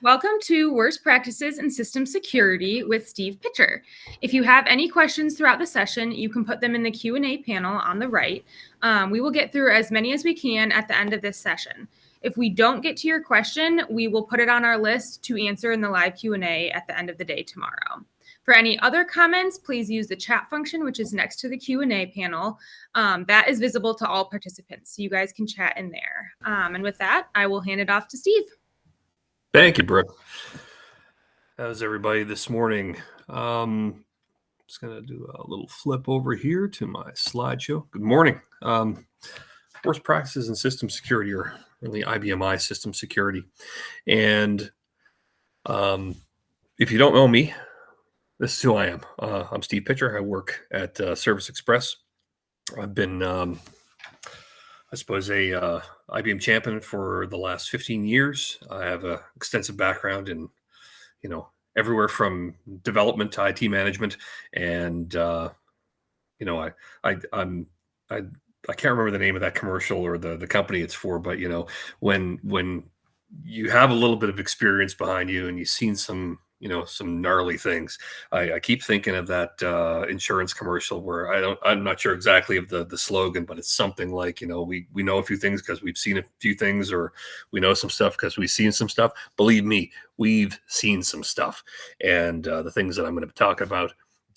Welcome to Worst Practices in System Security with Steve Pitcher. If you have any questions throughout the session, you can put them in the Q&A panel on the right. We will get through as many as we can at the end of this session. If we don't get to your question, we will put it on our list to answer in the live Q&A at the end of the day tomorrow. For any other comments, please use the chat function, which is next to the Q&A panel. That is visible to all participants, so you guys can chat in there. And with that, I will hand it off to Steve. Thank you, Brooke. How's everybody this morning? Just going to do a little flip over here to my slideshow. Good morning. Worst practices in system security, or really IBM system security. And if you don't know me, this is who I am. I'm Steve Pitcher. I work at Service Express. I've been, I suppose, a IBM champion for the last 15 years. I have an extensive background in, everywhere from development to IT management. And, I can't remember the name of that commercial or the company it's for, but, when you have a little bit of experience behind you and you've seen some gnarly things. I keep thinking of that insurance commercial where I'm not sure exactly of the slogan, but it's something like, we know a few things because we've seen a few things, or we know some stuff because we've seen some stuff. Believe me, we've seen some stuff. And the things that I'm going to talk about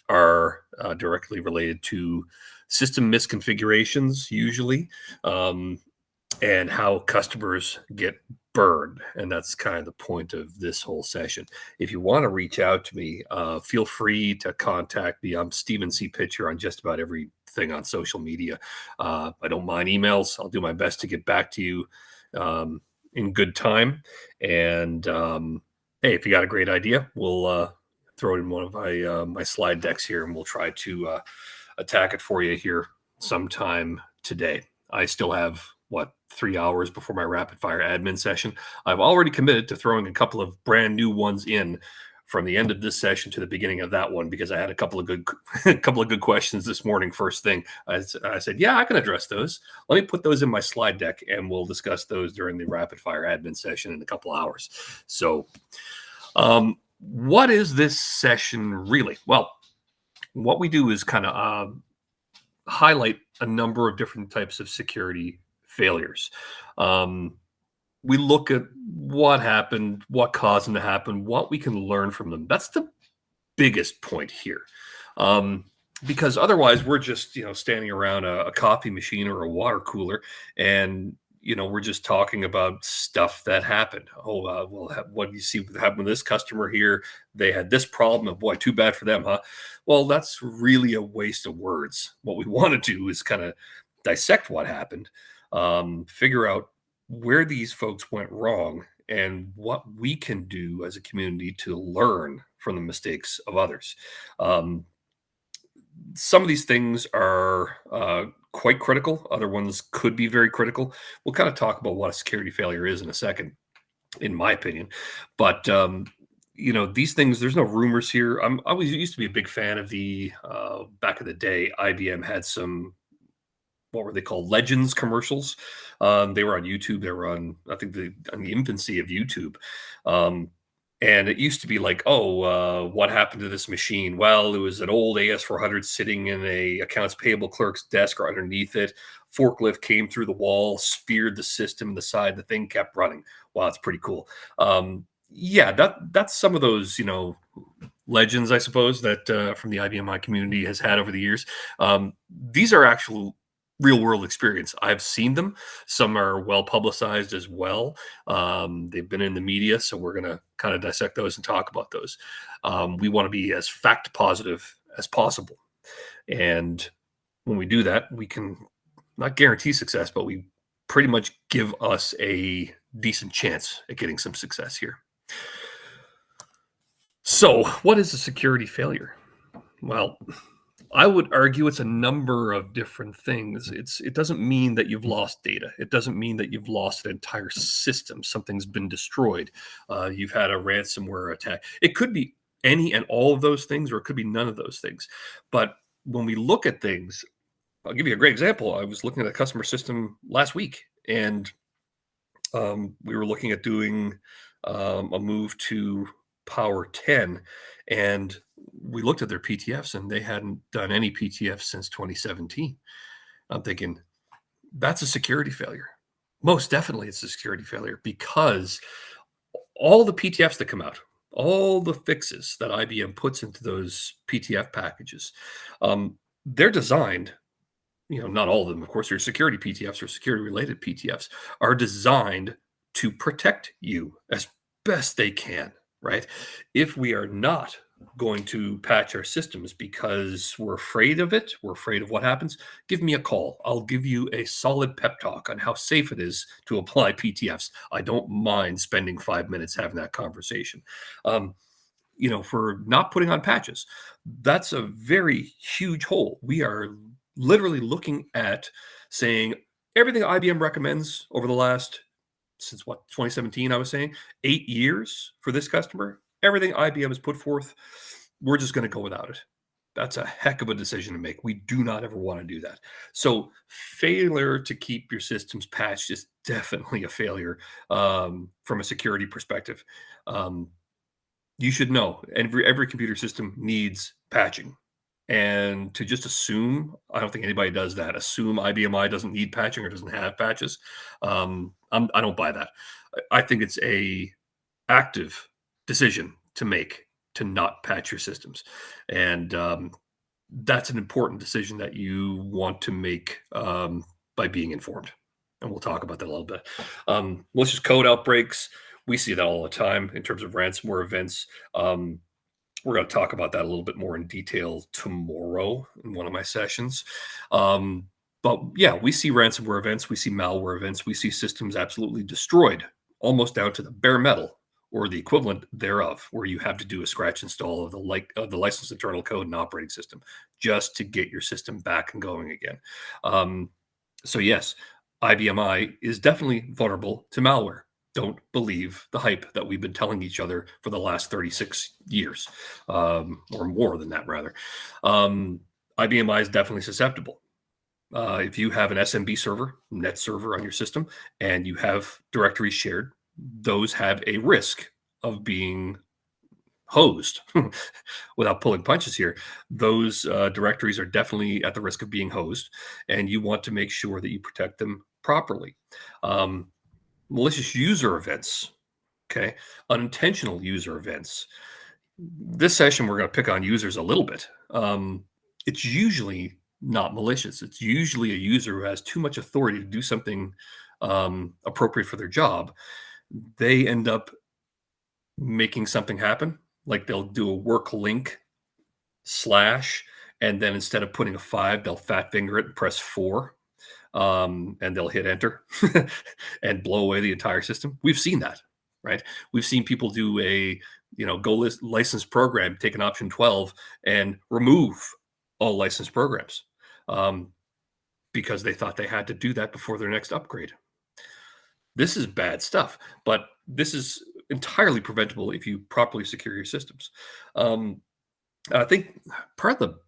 are directly related to system misconfigurations, usually, and how customers get burned. And that's kind of the point of this whole session. If you want to reach out to me, feel free to contact me. I'm Steven C. Pitcher on just about everything on social media. I don't mind emails. I'll do my best to get back to you in good time. And hey, if you got a great idea, we'll throw it in one of my slide decks here, and we'll try to attack it for you here sometime today. I still have 3 hours before my rapid fire admin session. I've already committed to throwing a couple of brand new ones in from the end of this session to the beginning of that one, because I had a couple of good questions this morning. First thing, I said, yeah, I can address those. Let me put those in my slide deck, and we'll discuss those during the rapid fire admin session in a couple hours. So what is this session really? Well, what we do is kind of highlight a number of different types of security failures. We look at what happened, what caused them to happen, what we can learn from them. That's the biggest point here. Because otherwise we're just, standing around a coffee machine or a water cooler, and, we're just talking about stuff that happened. What do you see happened with this customer here? They had this problem, and boy, too bad for them, huh? Well, that's really a waste of words. What we want to do is kind of dissect what happened, figure out where these folks went wrong, and what we can do as a community to learn from the mistakes of others. Some of these things are quite critical. Other ones could be very critical. We'll kind of talk about what a security failure is in a second, in my opinion. But these things, there's no rumors here. I always used to be a big fan of the back in the day, IBM had some, what were they called? Legends commercials. They were on YouTube. They were on, I think, on the infancy of YouTube. And it used to be like, what happened to this machine? Well, it was an old AS400 sitting in a accounts payable clerk's desk or underneath it. Forklift came through the wall, speared the system, the side, the thing kept running. Wow, it's pretty cool. That's some of those, legends, I suppose, that from the IBMI community has had over the years. These are actual real world experience. I've seen them. Some are well publicized as well. They've been in the media, so we're going to kind of dissect those and talk about those. We want to be as fact positive as possible. And when we do that, we can not guarantee success, but we pretty much give us a decent chance at getting some success here. So what is a security failure? Well, I would argue it's a number of different things. It doesn't mean that you've lost data. It doesn't mean that you've lost an entire system. Something's been destroyed. You've had a ransomware attack. It could be any and all of those things, or it could be none of those things. But when we look at things, I'll give you a great example. I was looking at a customer system last week, and we were looking at doing a move to Power 10, and we looked at their PTFs, and they hadn't done any PTFs since 2017. I'm thinking that's a security failure. Most definitely, it's a security failure because all the PTFs that come out, all the fixes that IBM puts into those PTF packages, they're designed, not all of them, of course, your security PTFs or security related PTFs are designed to protect you as best they can, right? If we are not going to patch our systems because we're afraid of it, we're afraid of what happens, give me a call. I'll give you a solid pep talk on how safe it is to apply PTFs. I don't mind spending 5 minutes having that conversation. For not putting on patches, that's a very huge hole. We are literally looking at saying everything IBM recommends over the last, since 2017, I was saying 8 years for this customer, everything IBM has put forth, we're just going to go without it. That's a heck of a decision to make. We do not ever want to do that. So failure to keep your systems patched is definitely a failure from a security perspective. You should know every computer system needs patching. And to just assume, I don't think anybody does that. Assume IBMI doesn't need patching or doesn't have patches. I don't buy that. I think it's a active decision to make to not patch your systems, and that's an important decision that you want to make by being informed. And we'll talk about that a little bit. Malicious code outbreaks. We see that all the time in terms of ransomware events. We're going to talk about that a little bit more in detail tomorrow in one of my sessions. But yeah, we see ransomware events, we see malware events, we see systems absolutely destroyed, almost down to the bare metal or the equivalent thereof, where you have to do a scratch install of the licensed internal code and operating system just to get your system back and going again. So yes, IBMI is definitely vulnerable to malware. Don't believe the hype that we've been telling each other for the last 36 years, or more than that, rather. IBMI is definitely susceptible. If you have an SMB server, net server on your system, and you have directories shared, those have a risk of being hosed. Without pulling punches here, those directories are definitely at the risk of being hosed, and you want to make sure that you protect them properly. Malicious user events, okay, unintentional user events. This session, we're going to pick on users a little bit. It's usually not malicious. It's usually a user who has too much authority to do something appropriate for their job. They end up making something happen. Like they'll do a work link / and then instead of putting a 5, they'll fat finger it and press 4. And they'll hit enter and blow away the entire system. We've seen that, right? We've seen people do a, licensed program, take an option 12 and remove all licensed programs because they thought they had to do that before their next upgrade. This is bad stuff, but this is entirely preventable if you properly secure your systems. I think part of the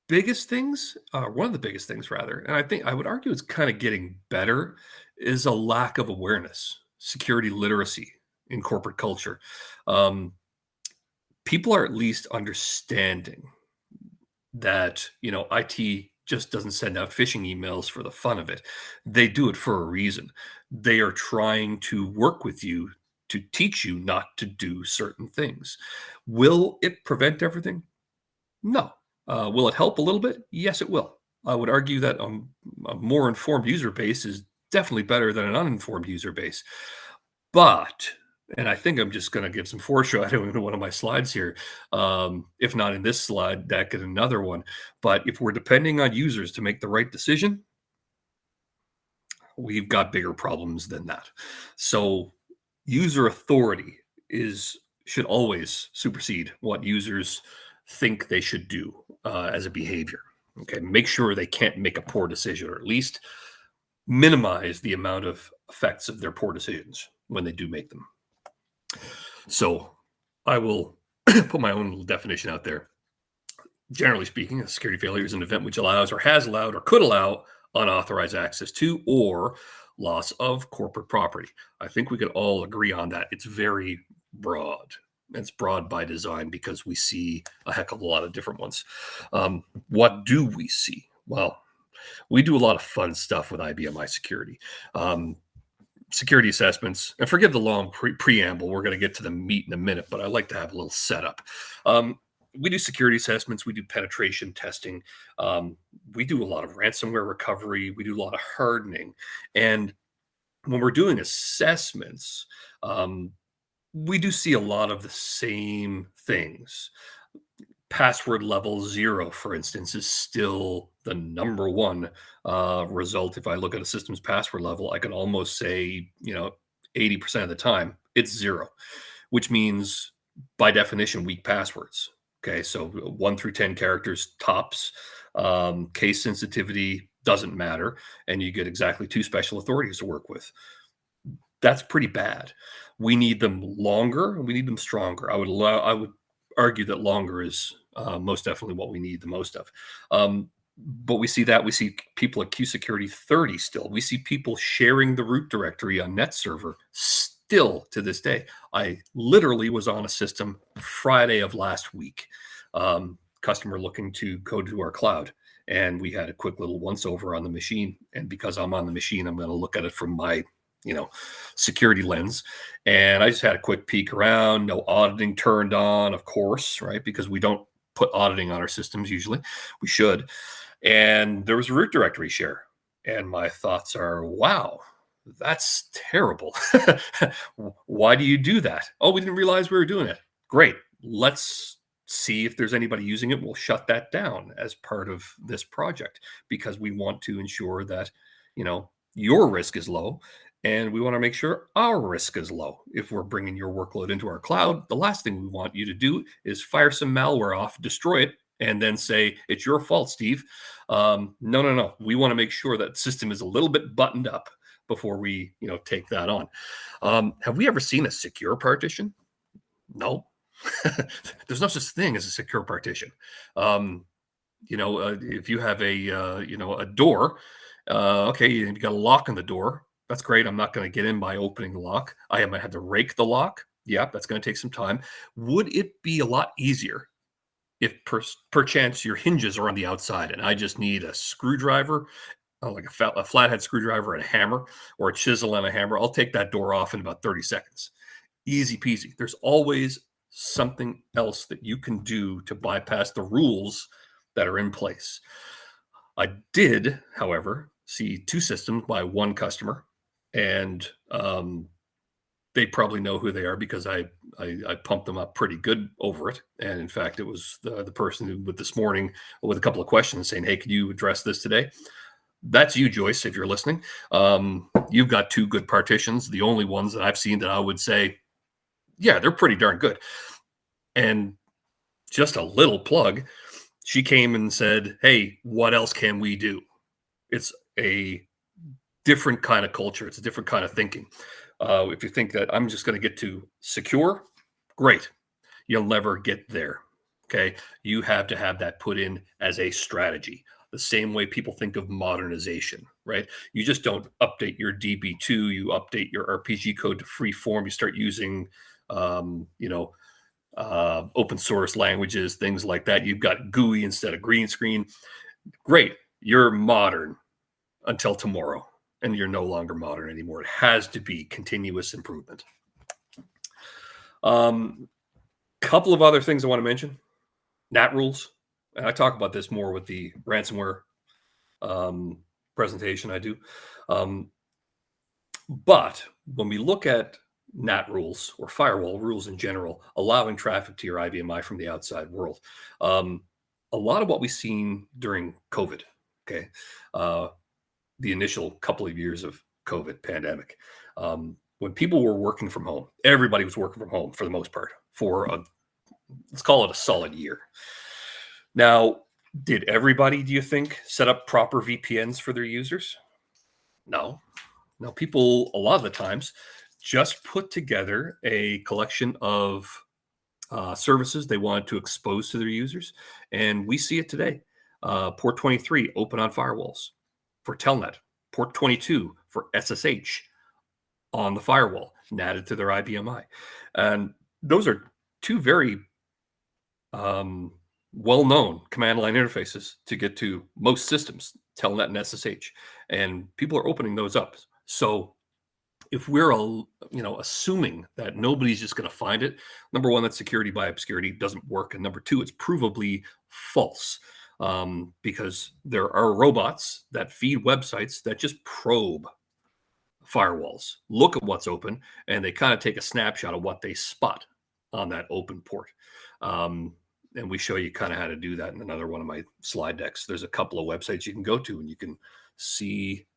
biggest things, one of the biggest things rather, and I think I would argue it's kind of getting better, is a lack of awareness, security literacy in corporate culture. People are at least understanding that, IT just doesn't send out phishing emails for the fun of it. They do it for a reason. They are trying to work with you to teach you not to do certain things. Will it prevent everything? No. Will it help a little bit? Yes, it will. I would argue that a more informed user base is definitely better than an uninformed user base. But, and I think I'm just going to give some foreshadowing to one of my slides here, if not in this slide deck, in another one. But if we're depending on users to make the right decision, we've got bigger problems than that. So user authority should always supersede what users think they should do as a behavior. Okay, make sure they can't make a poor decision, or at least minimize the amount of effects of their poor decisions when they do make them. So I will put my own little definition out there. Generally speaking, a security failure is an event which allows or has allowed or could allow unauthorized access to or loss of corporate property. I think we could all agree on that. It's very broad. It's broad by design because we see a heck of a lot of different ones. What do we see? Well, we do a lot of fun stuff with IBM iSecurity. Security assessments, and forgive the long preamble. We're going to get to the meat in a minute, but I like to have a little setup. We do security assessments. We do penetration testing. We do a lot of ransomware recovery. We do a lot of hardening. And when we're doing assessments, we do see a lot of the same things. Password level 0, for instance, is still the number one result. If I look at a system's password level, I can almost say, 80% of the time it's 0, which means by definition, weak passwords. Okay. So 1 through 10 characters tops, case sensitivity doesn't matter. And you get exactly 2 special authorities to work with. That's pretty bad. We need them longer and we need them stronger. I would argue that longer is most definitely what we need the most of. But we see people at QSecurity 30 still. We see people sharing the root directory on NetServer still to this day. I literally was on a system Friday of last week, customer looking to go to our cloud. And we had a quick little once over on the machine. And because I'm on the machine, I'm going to look at it from my security lens. And I just had a quick peek around, no auditing turned on, of course, right? Because we don't put auditing on our systems usually. We should. And there was a root directory share. And my thoughts are, wow, that's terrible. Why do you do that? Oh, we didn't realize we were doing it. Great. Let's see if there's anybody using it. We'll shut that down as part of this project because we want to ensure that, your risk is low. And we want to make sure our risk is low. If we're bringing your workload into our cloud, the last thing we want you to do is fire some malware off, destroy it, and then say, it's your fault, Steve. No. We want to make sure that system is a little bit buttoned up before we, take that on. Have we ever seen a secure partition? No. There's no such thing as a secure partition. If you have a door, okay, you got a lock on the door. That's great. I'm not going to get in by opening the lock. I might have to rake the lock. Yeah, that's going to take some time. Would it be a lot easier if perchance your hinges are on the outside and I just need a screwdriver, like a flathead screwdriver and a hammer, or a chisel and a hammer? I'll take that door off in about 30 seconds. Easy peasy. There's always something else that you can do to bypass the rules that are in place. I did, however, see 2 systems by one customer. And they probably know who they are because I pumped them up pretty good over it. And in fact, it was the person who, with this morning, with a couple of questions saying, hey, could you address this today? That's you, Joyce, if you're listening. You've got 2 good partitions, the only ones that I've seen that I would say, yeah, they're pretty darn good. And just a little plug, she came and said, hey, what else can we do? It's a different kind of culture. It's a different kind of thinking. If you think that I'm just going to get to secure, great. You'll never get there. Okay. You have to have that put in as a strategy. The same way people think of modernization, right? You just don't update your DB2. You update your RPG code to free form. You start using, open source languages, things like that. You've got GUI instead of green screen. Great. You're modern until tomorrow. And you're no longer modern anymore. It has to be continuous improvement. Couple of other things I want to mention. NAT rules. And I talk about this more with the ransomware presentation I do. But when we look at NAT rules or firewall rules in general, allowing traffic to your IBMI from the outside world, a lot of what we've seen during COVID, okay, the initial couple of years of COVID pandemic, when people were working from home, everybody was working from home for the most part for let's call it a solid year. Now, did everybody, do you think, set up proper VPNs for their users? No. Now, people, a lot of the times, just put together a collection of services they wanted to expose to their users. And we see it today. Port 23, open on firewalls. For Telnet, port 22 for SSH on the firewall, natted to their IBMI. And those are two very well-known command line interfaces to get to most systems, Telnet and SSH. And people are opening those up. So if we're assuming that nobody's just going to find it, number one, that security by obscurity doesn't work, and number two, it's provably false, because there are robots that feed websites that just probe firewalls, look at what's open, and they kind of take a snapshot of what they spot on that open port. And we show you kind of how to do that in another one of my slide decks. There's a couple of websites you can go to, and you can see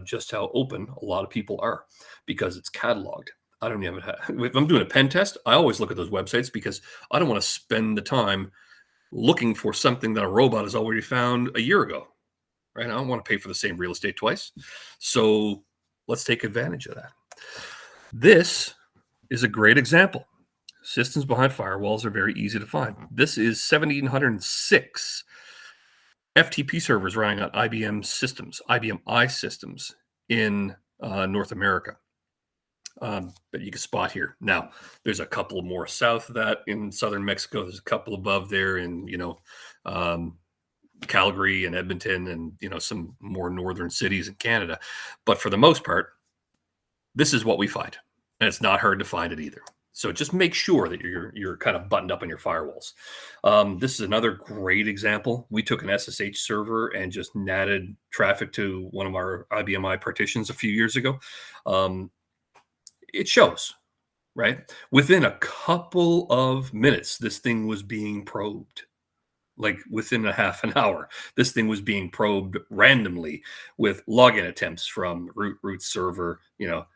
just how open a lot of people are because it's cataloged. I don't even if I'm doing a pen test, I always look at those websites because I don't want to spend the time looking for something that a robot has already found a year ago, right? I don't want to pay for the same real estate twice. So let's take advantage of that. This is a great example. Systems behind firewalls are very easy to find. This is 1,706 FTP servers running on IBM systems, IBM I systems in North America that you can spot here. Now, there's a couple more south of that in southern Mexico. There's a couple above there in, Calgary and Edmonton and, some more northern cities in Canada. But for the most part, this is what we find. And it's not hard to find it either. So just make sure that you're kind of buttoned up on your firewalls. This is another great example. We took an SSH server and just natted traffic to one of our IBMI partitions a few years ago. It shows, right? Within a couple of minutes, this thing was being probed. Like within a half an hour, this thing was being probed randomly with login attempts from root server,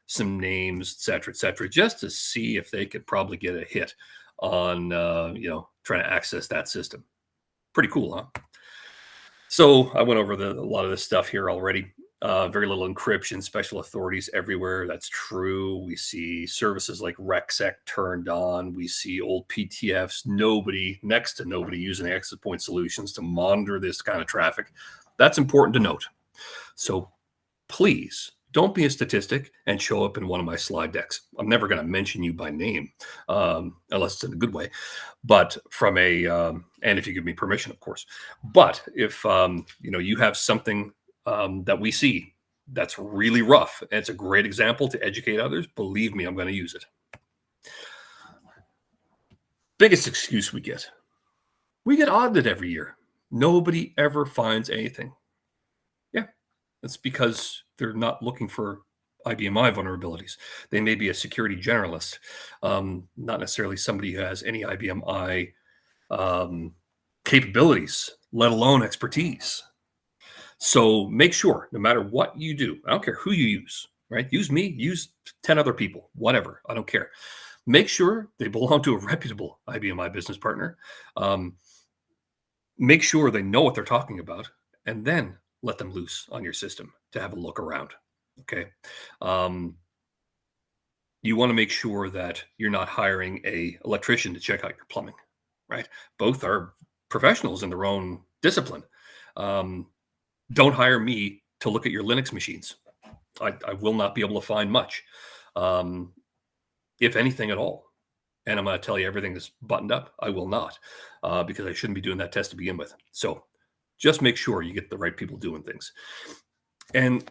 some names, et cetera, just to see if they could probably get a hit on, trying to access that system. Pretty cool, huh? So I went over a lot of this stuff here already. Very little encryption, special authorities everywhere. That's true. We see services like RecSec turned on. We see old PTFs, next to nobody using access point solutions to monitor this kind of traffic. That's important to note. So please don't be a statistic and show up in one of my slide decks. I'm never going to mention you by name, unless it's in a good way. But from and if you give me permission, of course. But if, you have something that we see that's really rough, and it's a great example to educate others, believe me, I'm going to use it. Biggest excuse we get audited every year. Nobody ever finds anything. Yeah, that's because they're not looking for IBMI vulnerabilities. They may be a security generalist, not necessarily somebody who has any IBMI capabilities, let alone expertise. So make sure, no matter what you do, I don't care who you use, right? Use me, use 10 other people, whatever. I don't care. Make sure they belong to a reputable IBMI business partner. Make sure they know what they're talking about, and then let them loose on your system to have a look around. Okay. You want to make sure that you're not hiring an electrician to check out your plumbing, right? Both are professionals in their own discipline. Don't hire me to look at your Linux machines. I will not be able to find much, if anything at all. And I'm going to tell you everything is buttoned up. I will not, because I shouldn't be doing that test to begin with. So just make sure you get the right people doing things. And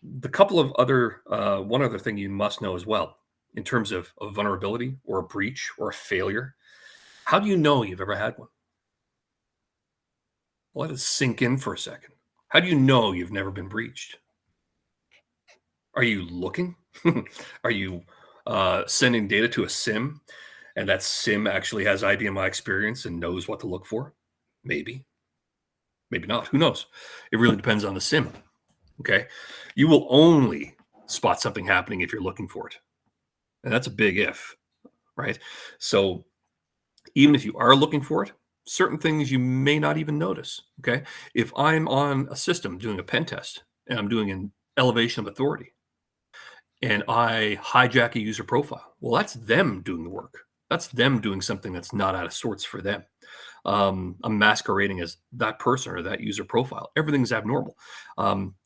the couple of other, one other thing you must know as well, in terms of a vulnerability or a breach or a failure, how do you know you've ever had one? Let it sink in for a second. How do you know you've never been breached? Are you looking? Are you sending data to a SIM, and that SIM actually has IBMI experience and knows what to look for? Maybe. Maybe not. Who knows? It really depends on the SIM. Okay. You will only spot something happening if you're looking for it. And that's a big if, right? So even if you are looking for it, certain things you may not even notice. Okay. If I'm on a system doing a pen test and I'm doing an elevation of authority and I hijack a user profile, well, that's them doing the work. That's them doing something that's not out of sorts for them. I'm masquerading as that person or that user profile. Everything's abnormal.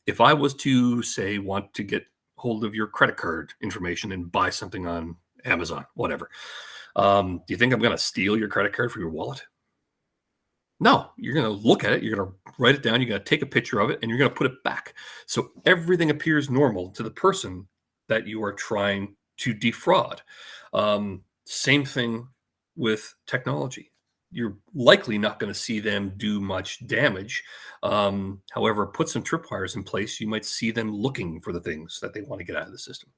If I was to say, want to get hold of your credit card information and buy something on Amazon, whatever. Do you think I'm going to steal your credit card from your wallet? No, you're going to look at it, you're going to write it down, you're going to take a picture of it, and you're going to put it back. So everything appears normal to the person that you are trying to defraud. Same thing with technology. You're likely not going to see them do much damage. However, put some tripwires in place, you might see them looking for the things that they want to get out of the system.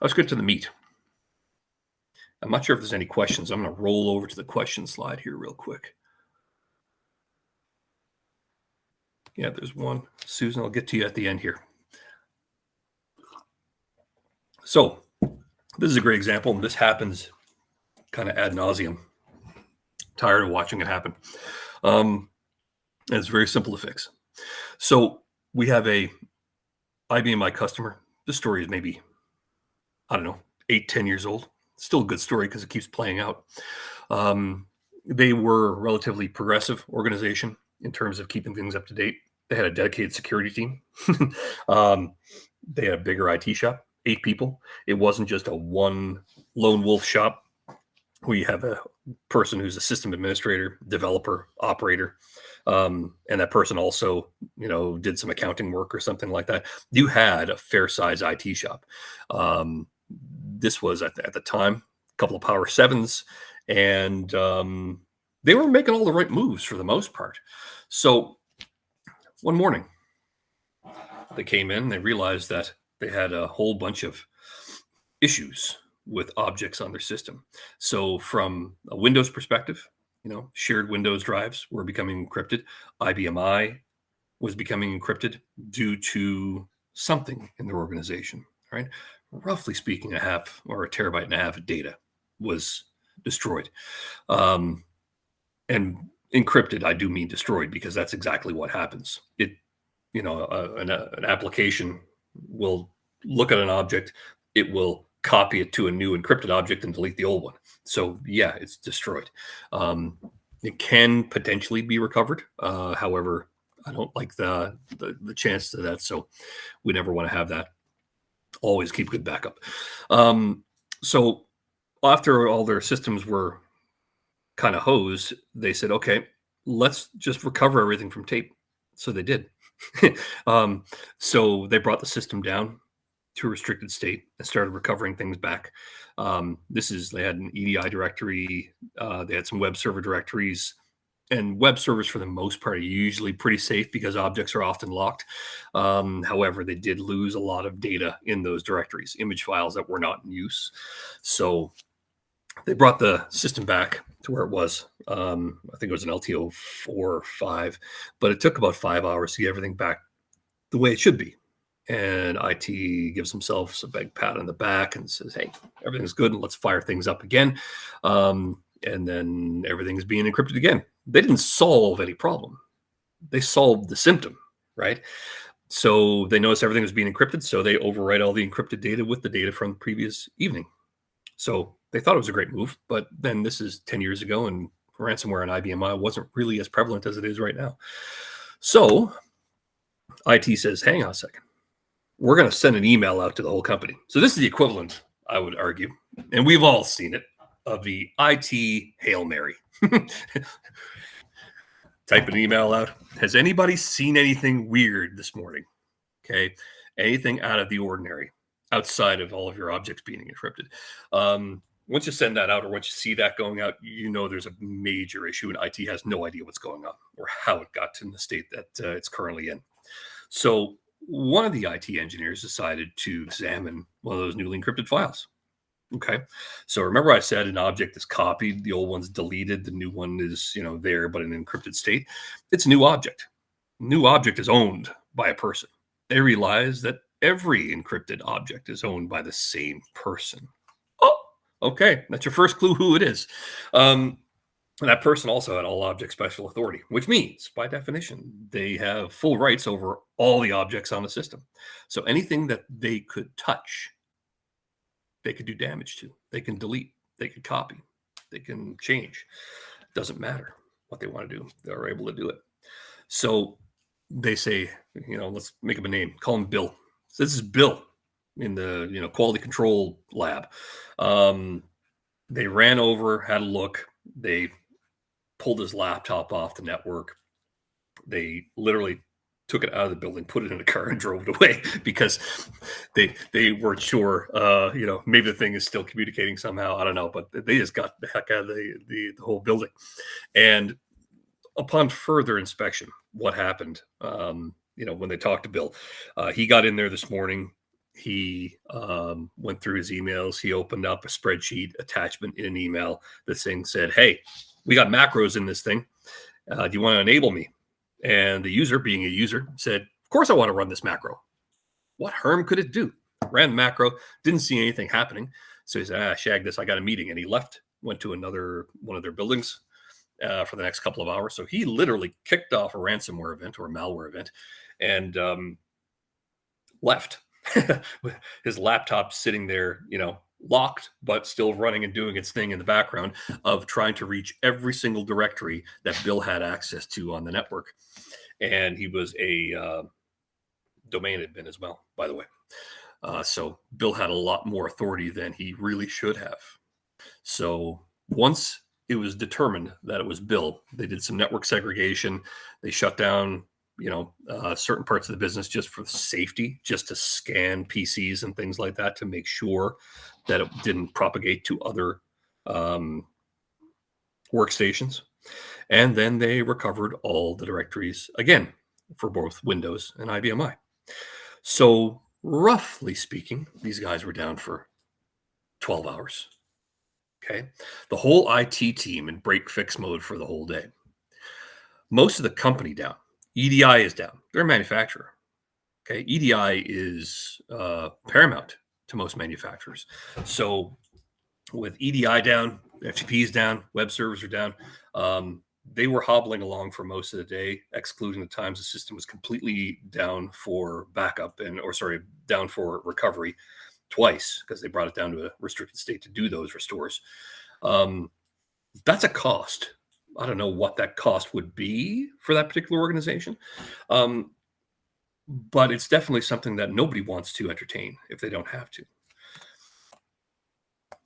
Let's get to the meat. I'm not sure if there's any questions. I'm going to roll over to the question slide here real quick. Yeah, there's one. Susan, I'll get to you at the end here. So this is a great example. And this happens kind of ad nauseum. Tired of watching it happen. And it's very simple to fix. So we have a IBM customer. This story is maybe, I don't know, 8-10 years old. Still a good story because it keeps playing out. They were a relatively progressive organization in terms of keeping things up to date. They had a dedicated security team. They had a bigger IT shop, 8 people. It wasn't just a one lone wolf shop. We have a person who's a system administrator, developer, operator, and that person also, did some accounting work or something like that. You had a fair size IT shop. This was at the time, a couple of Power 7s, and they were making all the right moves for the most part. So one morning, they came in, they realized that they had a whole bunch of issues with objects on their system. So from a Windows perspective, shared Windows drives were becoming encrypted. IBM I was becoming encrypted due to something in their organization, right? Roughly speaking, a terabyte and a half of data was destroyed. And encrypted, I do mean destroyed, because that's exactly what happens. An application will look at an object, it will copy it to a new encrypted object and delete the old one. So yeah, it's destroyed. It can potentially be recovered. However, I don't like the chance of that. So we never want to have that. Always keep good backup. So after all their systems were kind of hosed, they said, okay, let's just recover everything from tape. So they did. So they brought the system down to a restricted state and started recovering things back. They had an EDI directory. They had some web server directories. And web servers, for the most part, are usually pretty safe because objects are often locked. However, they did lose a lot of data in those directories, image files that were not in use. So they brought the system back to where it was. I think it was an LTO 4 or 5, but it took about 5 hours to get everything back the way it should be. And IT gives themselves a big pat on the back and says, hey, everything's good, and let's fire things up again. And then everything's being encrypted again. They didn't solve any problem. They solved the symptom, right? So they noticed everything was being encrypted, so they overwrite all the encrypted data with the data from the previous evening. So they thought it was a great move, but then this is 10 years ago, and ransomware on IBM I wasn't really as prevalent as it is right now. So IT says, hang on a second. We're going to send an email out to the whole company. So this is the equivalent, I would argue, and we've all seen it, of the IT Hail Mary. Type an email out. Has anybody seen anything weird this morning? Okay. Anything out of the ordinary outside of all of your objects being encrypted. Once you send that out, or once you see that going out, there's a major issue, and IT has no idea what's going on or how it got to the state that it's currently in. So one of the IT engineers decided to examine one of those newly encrypted files. Okay. So remember I said an object is copied, the old one's deleted, the new one is, there, but in an encrypted state. It's a new object. New object is owned by a person. They realize that every encrypted object is owned by the same person. Oh, okay. That's your first clue who it is. And that person also had all object special authority, which means, by definition, they have full rights over all the objects on the system. So anything that they could touch, they could do damage to. They can delete. They could copy. They can change. Doesn't matter what they want to do. They're able to do it. So they say, let's make him a name. Call him Bill. So this is Bill in the quality control lab. They ran over, had a look. They pulled his laptop off the network. They literally took it out of the building, put it in a car, and drove it away because they weren't sure. Maybe the thing is still communicating somehow. I don't know, but they just got the heck out of the whole building. And upon further inspection, what happened? When they talked to Bill, he got in there this morning. He went through his emails. He opened up a spreadsheet attachment in an email. This thing said, "Hey, we got macros in this thing. Do you want to enable me?" And the user, being a user, said, "Of course I want to run this macro. What harm could it do?" Ran the macro, didn't see anything happening. So he said, shag this, I got a meeting. And he left, went to another one of their buildings for the next couple of hours. So he literally kicked off a ransomware event or a malware event and left. His laptop sitting there, locked, but still running and doing its thing in the background of trying to reach every single directory that Bill had access to on the network. And he was a domain admin as well, by the way. So Bill had a lot more authority than he really should have. So once it was determined that it was Bill, they did some network segregation. They shut down certain parts of the business just for safety, just to scan PCs and things like that to make sure that it didn't propagate to other workstations. And then they recovered all the directories again for both Windows and IBM. So roughly speaking, these guys were down for 12 hours. Okay. The whole IT team in break fix mode for the whole day. Most of the company down. EDI is down. They're a manufacturer. Okay. EDI is paramount to most manufacturers. So with EDI down, FTP is down, web servers are down. They were hobbling along for most of the day, excluding the times the system was completely down for backup down for recovery twice, because they brought it down to a restricted state to do those restores. That's a cost. I don't know what that cost would be for that particular organization. But it's definitely something that nobody wants to entertain if they don't have to.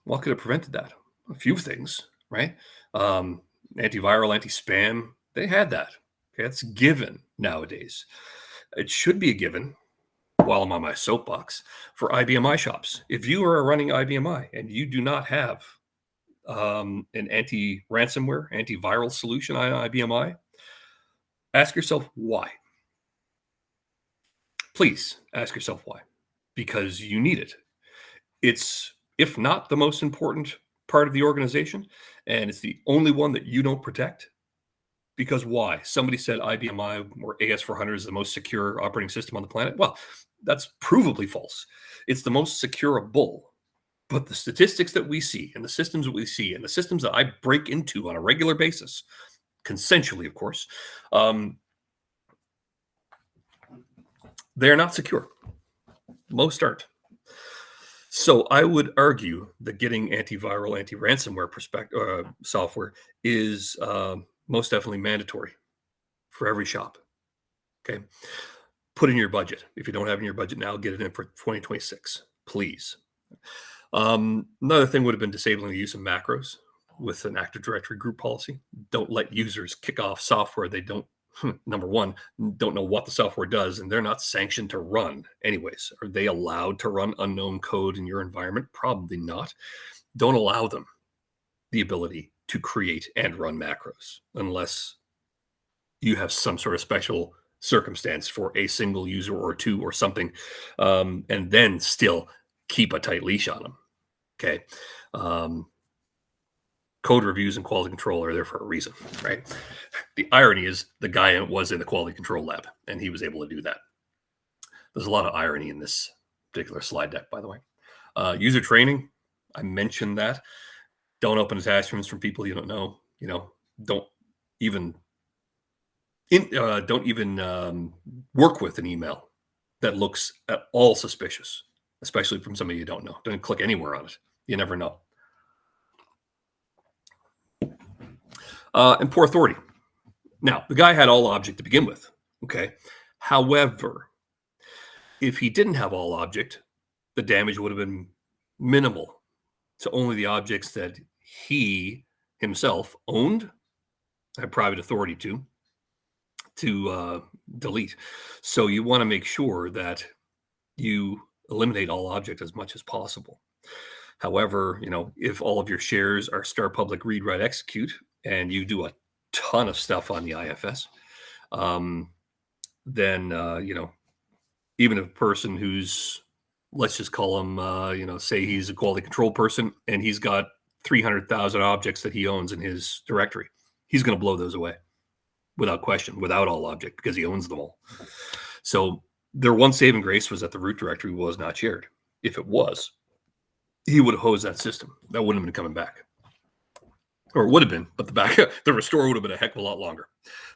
What could have prevented that? A few things, right? Antiviral, anti-spam, they had that. Okay, that's given nowadays. It should be a given, while I'm on my soapbox, for IBM shops. If you are running IBM and you do not have an anti-ransomware, antiviral solution on IBM, ask yourself why. Please ask yourself why, because you need it. It's, if not the most important part of the organization, and it's the only one that you don't protect. Because why? Somebody said IBM or AS400 is the most secure operating system on the planet. Well, that's provably false. It's the most securable. But the statistics that we see and the systems that we see and the systems that I break into on a regular basis, consensually, of course, they're not secure. Most aren't. So I would argue that getting antiviral, anti-ransomware software is most definitely mandatory for every shop. Okay. Put in your budget. If you don't have it in your budget now, get it in for 2026, please. Another thing would have been disabling the use of macros with an Active Directory group policy. Don't let users kick off software they don't, number one, don't know what the software does, and they're not sanctioned to run anyways. Are they allowed to run unknown code in your environment? Probably not. Don't allow them the ability to create and run macros unless you have some sort of special circumstance for a single user or two or something, and then still keep a tight leash on them. Okay. Code reviews and quality control are there for a reason, right? The irony is the guy was in the quality control lab and he was able to do that. There's a lot of irony in this particular slide deck, by the way. User training, I mentioned that. Don't open attachments from people you don't know. Don't even work with an email that looks at all suspicious, especially from somebody you don't know. Don't click anywhere on it. You never know. And poor authority. Now, the guy had all object to begin with. Okay. However, If he didn't have all object, the damage would have been minimal to only the objects that he himself owned, had private authority to delete. So you want to make sure that you eliminate all object as much as possible. However, if all of your shares are star public read write execute and you do a ton of stuff on the IFS, then even a person who's, let's just call him, say he's a quality control person and he's got 300,000 objects that he owns in his directory, he's going to blow those away without question, without all object, because he owns them all. So their one saving grace was that the root directory was not shared. If it was, he would have hosed that system. That wouldn't have been coming back. Or it would have been, but the restore would have been a heck of a lot longer.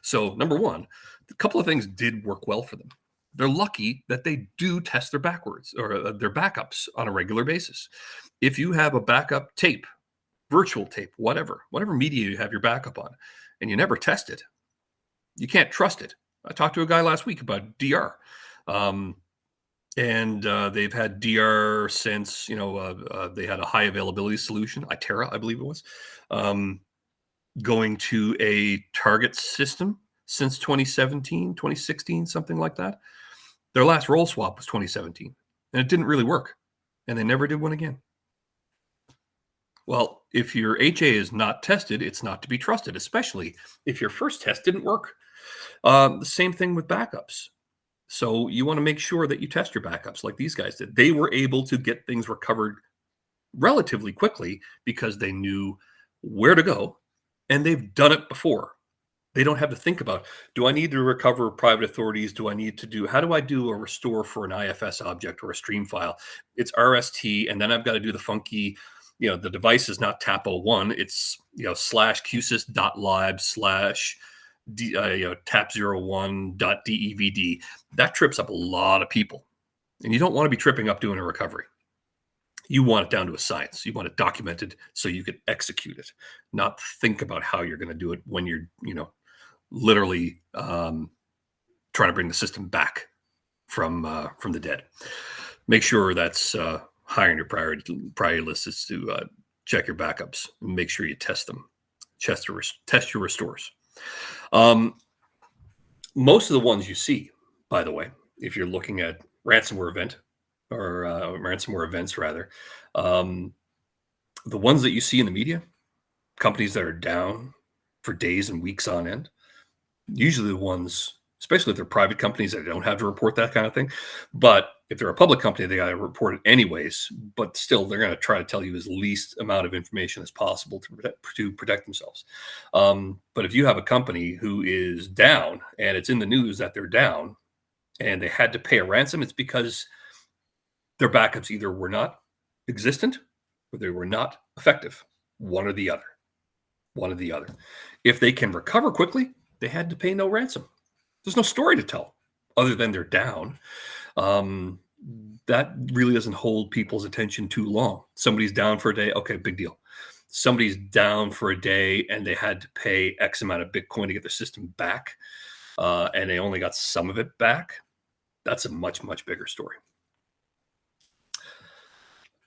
So number one, a couple of things did work well for them. They're lucky that they do test their backwards or their backups on a regular basis. If you have a backup tape, virtual tape, whatever media you have your backup on, and you never test it, you can't trust it. I talked to a guy last week about DR. And they've had DR since, they had a high availability solution, Itera, I believe it was, going to a target system since 2017, 2016, something like that. Their last role swap was 2017, and it didn't really work, and they never did one again. Well, if your HA is not tested, it's not to be trusted, especially if your first test didn't work. The same thing with backups. So you want to make sure that you test your backups like these guys did. They were able to get things recovered relatively quickly because they knew where to go, and they've done it before. They don't have to think about, do I need to recover private authorities? How do I do a restore for an IFS object or a stream file? It's RST, and then I've got to do the funky, the device is not TAP01, it's, /qsys.lib/ tap01.devd. That trips up a lot of people, and you don't want to be tripping up doing a recovery. You want it down to a science. You want it documented so you can execute it, not think about how you're going to do it when you're literally trying to bring the system back from the dead. Make sure that's high on your priority list is to check your backups and make sure you test them. Test your restores. Most of the ones you see, by the way, if you're looking at ransomware events rather, the ones that you see in the media, companies that are down for days and weeks on end, usually the ones, especially if they're private companies that don't have to report that kind of thing. But if they're a public company, they got to report it anyways. But still, they're going to try to tell you as least amount of information as possible to protect themselves. But if you have a company who is down and it's in the news that they're down and they had to pay a ransom, it's because their backups either were not existent or they were not effective. One or the other. If they can recover quickly, they had to pay no ransom. There's no story to tell other than they're down. That really doesn't hold people's attention too long. Somebody's down for a day. Okay, big deal. Somebody's down for a day and they had to pay X amount of Bitcoin to get their system back. And they only got some of it back. That's a much, much bigger story.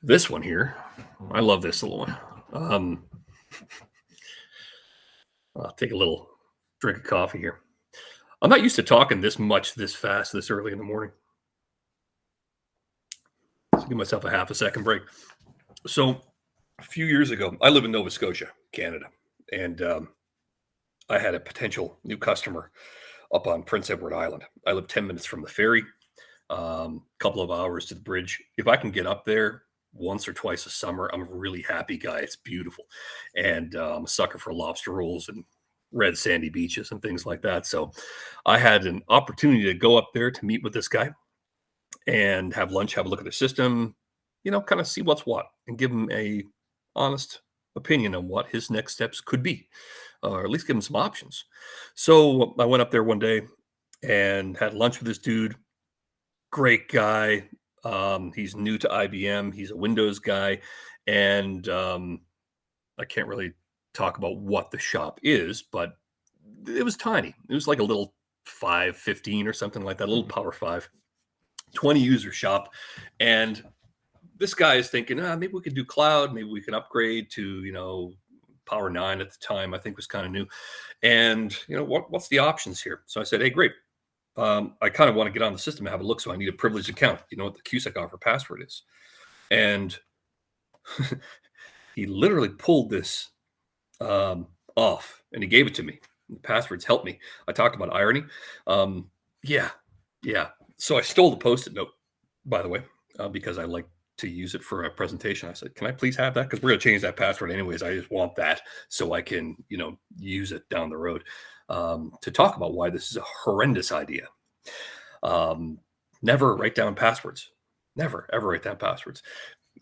This one here, I love this little one. I'll take a little drink of coffee here. I'm not used to talking this much, this fast, this early in the morning. Let's give myself a half a second break. So a few years ago, I live in Nova Scotia, Canada, and I had a potential new customer up on Prince Edward Island. I live 10 minutes from the ferry, couple of hours to the bridge. If I can get up there once or twice a summer, I'm a really happy guy. It's beautiful. And I'm a sucker for lobster rolls and red sandy beaches and things like that. So I had an opportunity to go up there to meet with this guy and have lunch, have a look at the system, kind of see what's what and give him a honest opinion on what his next steps could be, or at least give him some options. So I went up there one day and had lunch with this dude. Great guy. He's new to IBM. He's a Windows guy. And I can't really talk about what the shop is, but it was tiny. It was like a little 515 or something like that, a little Power 5. 20 user shop. And this guy is thinking, maybe we could do cloud. Maybe we can upgrade to, Power 9 at the time, I think was kind of new. And, what's the options here? So I said, hey, great. I kind of want to get on the system and have a look. So I need a privileged account. You know what the QSEC offer password is. And he literally pulled this off and he gave it to me. The passwords helped me. I talked about irony. Yeah. So I stole the Post-it note, by the way, because I like to use it for a presentation. I said, can I please have that? Because we're going to change that password anyways. I just want that so I can, use it down the road to talk about why this is a horrendous idea. Never write down passwords. Never, ever write down passwords.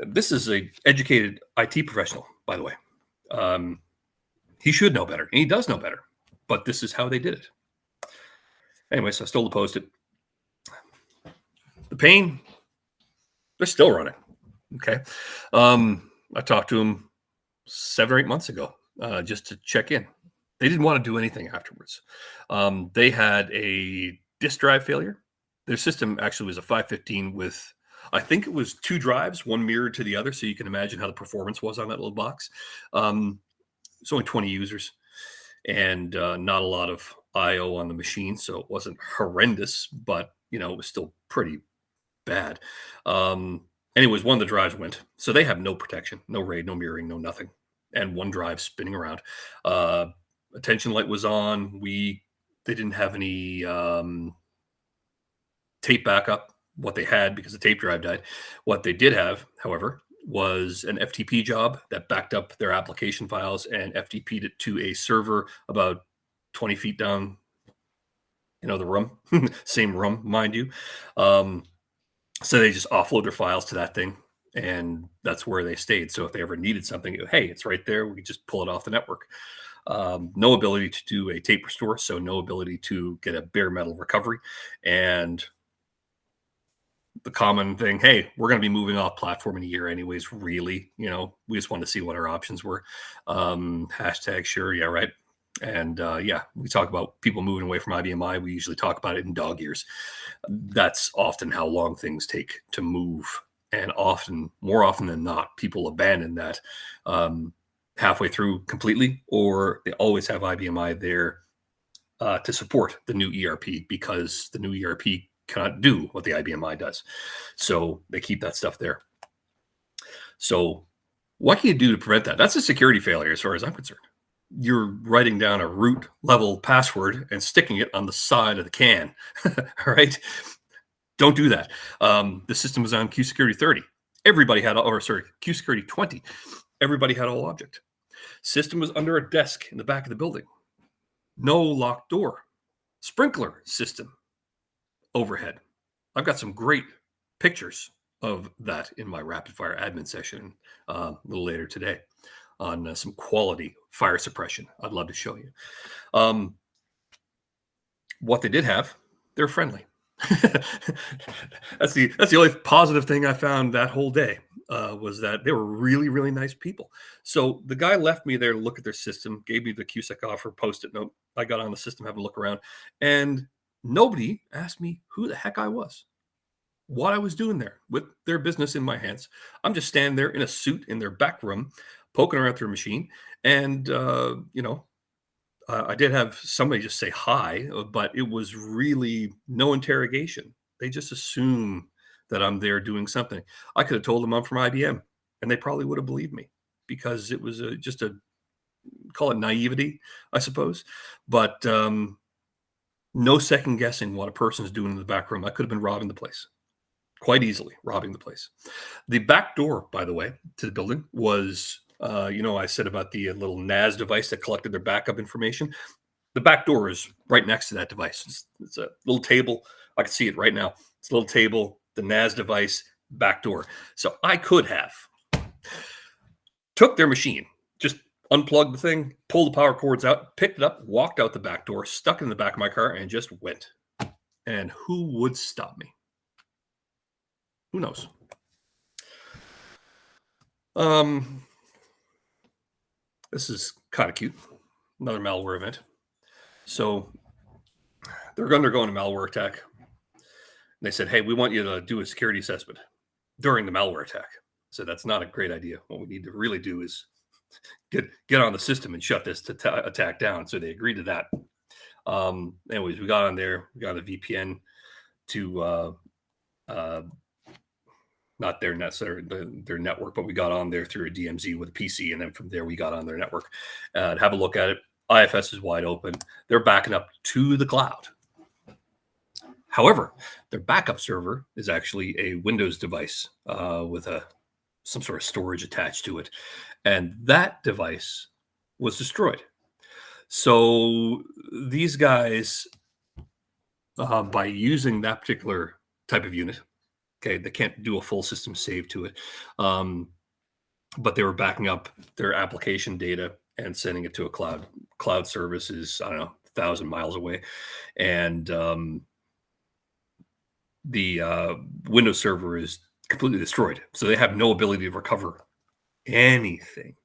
This is a educated IT professional, by the way. He should know better, and he does know better. But this is how they did it. Anyway, so I stole the Post-it. The pain, they're still running. Okay. I talked to him 7 or 8 months ago just to check in. They didn't want to do anything afterwards. They had a disk drive failure. Their system actually was a 515 with, I think it was 2 drives, one mirrored to the other. So you can imagine how the performance was on that little box. It's only 20 users and not a lot of IO on the machine. So it wasn't horrendous, but, it was still pretty bad. Anyways, one of the drives went. So they have no protection, no RAID, no mirroring, no nothing. And one drive spinning around. Attention light was on. They didn't have any tape backup, what they had, because the tape drive died. What they did have, however, was an FTP job that backed up their application files and FTP'd it to a server about 20 feet down, the room, same room, mind you. So they just offload their files to that thing, and that's where they stayed. So if they ever needed something, hey, it's right there. We could just pull it off the network. No ability to do a tape restore, so no ability to get a bare metal recovery. And the common thing, hey, we're going to be moving off platform in a year anyways, really. We just wanted to see what our options were. Hashtag sure, yeah, right. And we talk about people moving away from IBM. We usually talk about it in dog years. That's often how long things take to move. And more often than not, people abandon that halfway through completely, or they always have IBM there to support the new ERP because the new ERP cannot do what the IBM does. So they keep that stuff there. So what can you do to prevent that? That's a security failure as far as I'm concerned. You're writing down a root level password and sticking it on the side of the can. All right. Don't do that. The system was on QSecurity 30. Everybody had, QSecurity 20. Everybody had all object. System was under a desk in the back of the building. No locked door. Sprinkler system overhead. I've got some great pictures of that in my rapid fire admin session a little later today on some quality fire suppression. I'd love to show you. What they did have, they're friendly. That's the only positive thing I found that whole day was that they were really, really nice people. So the guy left me there to look at their system, gave me the QSEC offer Post-it note. I got on the system, having a look around, and nobody asked me who the heck I was, what I was doing there with their business in my hands. I'm just standing there in a suit in their back room, poking around their machine. And, I did have somebody just say hi, but it was really no interrogation. They just assume that I'm there doing something. I could have told them I'm from IBM, and they probably would have believed me because it was just a, call it naivety, I suppose. But no second guessing what a person is doing in the back room. I could have been robbing the place. Quite easily robbing the place. The back door, by the way, to the building was, I said about the little NAS device that collected their backup information. The back door is right next to that device. It's a little table. I can see it right now. It's a little table, the NAS device, back door. So I could have took their machine, just unplugged the thing, pulled the power cords out, picked it up, walked out the back door, stuck it in the back of my car, and just went. And who would stop me? Who knows? This is kind of cute. Another malware event. So they're undergoing a malware attack. They said, hey, we want you to do a security assessment during the malware attack. So that's not a great idea. What we need to really do is get on the system and shut this attack down. So they agreed to that. Anyways, we got on there, we got a VPN to not their their network, but we got on there through a DMZ with a PC, and then from there we got on their network. Have a look at it. IFS is wide open. They're backing up to the cloud. However, their backup server is actually a Windows device with some sort of storage attached to it, and that device was destroyed. So these guys, by using that particular type of unit, okay, they can't do a full system save to it, but they were backing up their application data and sending it to a cloud service is, I don't know, 1,000 miles away, and the Windows server is completely destroyed. So they have no ability to recover anything.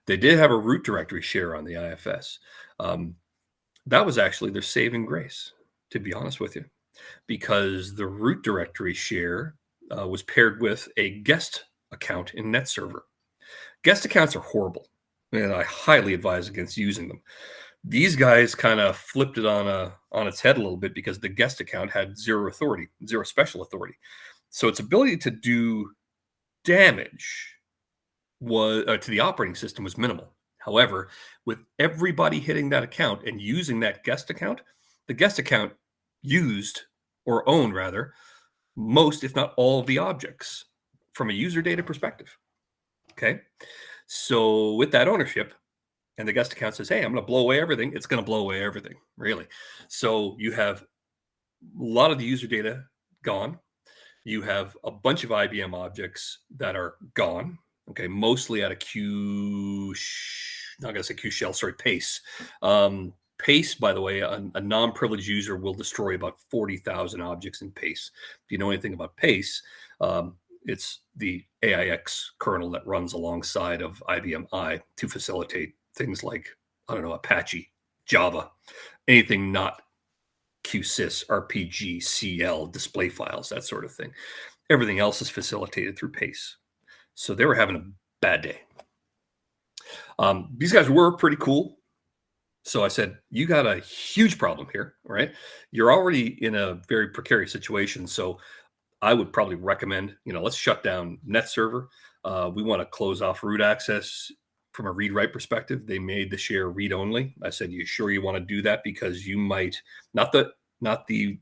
They did have a root directory share on the IFS. That was actually their saving grace, to be honest with you, because the root directory share was paired with a guest account in NetServer. Guest accounts are horrible, and I highly advise against using them. These guys kind of flipped it on its head a little bit because the guest account had zero authority, zero special authority. So its ability to do damage to the operating system was minimal. However, with everybody hitting that account and using that guest account, the guest account used, or owned rather, most, if not all, of the objects from a user data perspective. Okay. So with that ownership, and the guest account says, hey, I'm going to blow away everything, it's going to blow away everything, really. So you have a lot of the user data gone. You have a bunch of IBM objects that are gone. Okay, mostly out of not going to say Q shell, sorry, Pace. Pace, by the way, a non-privileged user will destroy about 40,000 objects in Pace. If you know anything about Pace, it's the AIX kernel that runs alongside of IBM I to facilitate things like, I don't know, Apache, Java, anything not QSys, RPG, CL, display files, that sort of thing. Everything else is facilitated through Pace. So they were having a bad day. These guys were pretty cool. So I said, you got a huge problem here, right? You're already in a very precarious situation. So I would probably recommend, let's shut down NetServer. We want to close off root access from a read-write perspective. They made the share read-only. I said, you sure you want to do that? Because you might, not the